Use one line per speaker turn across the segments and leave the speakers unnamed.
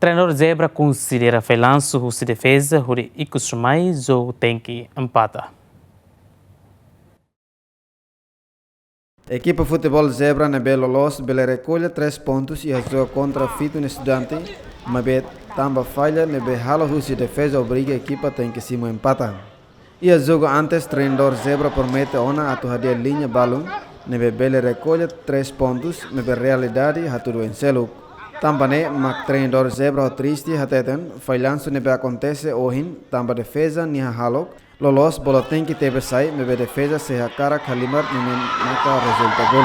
Treinador Zebra considera felanço de defesa huri ikusumai jogo tem que empata.
Equipa Futebol Zebra na Belo Los recolhe 3 pontos e joga contra Fito Estudante, mas tamba falha na hala de defesa obriga a equipa tem que se empata. E a jogo antes treinador Zebra promete ona a tua linha balão, na Belo recolhe 3 pontos, na realidade a tudo em selo. Também mak treinador Zebra triste hateten, falhanço nebe acontece hoje, tamba defesa nia halok, lolos bola tem que teve sai, nebe defesa se a cara kalimar nem maka resulta gol.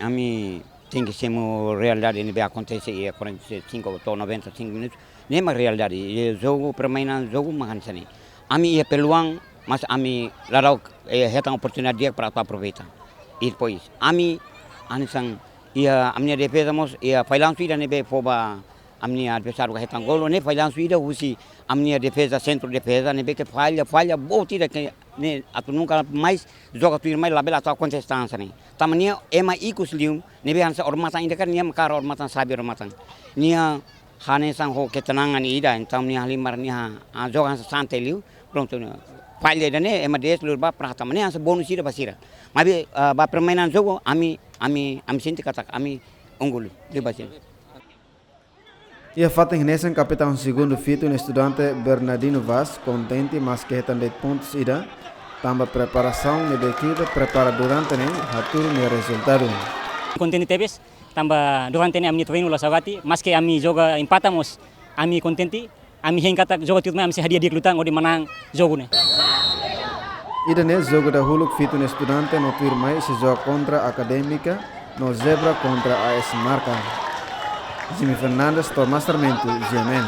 Ami tem que ser uma realidade nebe acontece e 45 ou 95 minutos, nem uma realidade. E jogo permainan jogo mahansani. Ami é peluang mas ami larau hetang oportunidade dia para aproveitar. E depois, ami anisang ia amnia defesa mos ia failan suida nebe foba amnia adversário que hetang gol ne failan suida usi amnia defesa centro defesa nebe que falha botida que ne atu nunca mais joga tu mais labela tua contestância ne. Tamania ema ikus lium nebe hansa ormatan inda kan niam kar ormatan sabi ormatan. Nia hane sang ho ketenangan ida entam nia limar nia joga hansa santai liu pronto falha dane ema des lurba prata mane hansa bonus ida basira. Mas ba permainan jogo ami senti kata ami unggul di basira.
E a fato nesse capitão segundo Fito Estudante Bernardino Vaz contente mas que hetan de pontos ida tamba preparação de equipe prepara durante ne hatur ne resultado.
Contente tebes tamba durante ne amni treino la savati mas que ami joga empatamos ami contente ami hengkata joga tiut ami hadiah dia lutang odi menang jogo ne.
Ida ne jogo da huluk Fito Estudante no tuir mai se joga contra Académica no Zebra contra AS Marca. Jimmy Fernandes, Tomás Sarmento, GMN.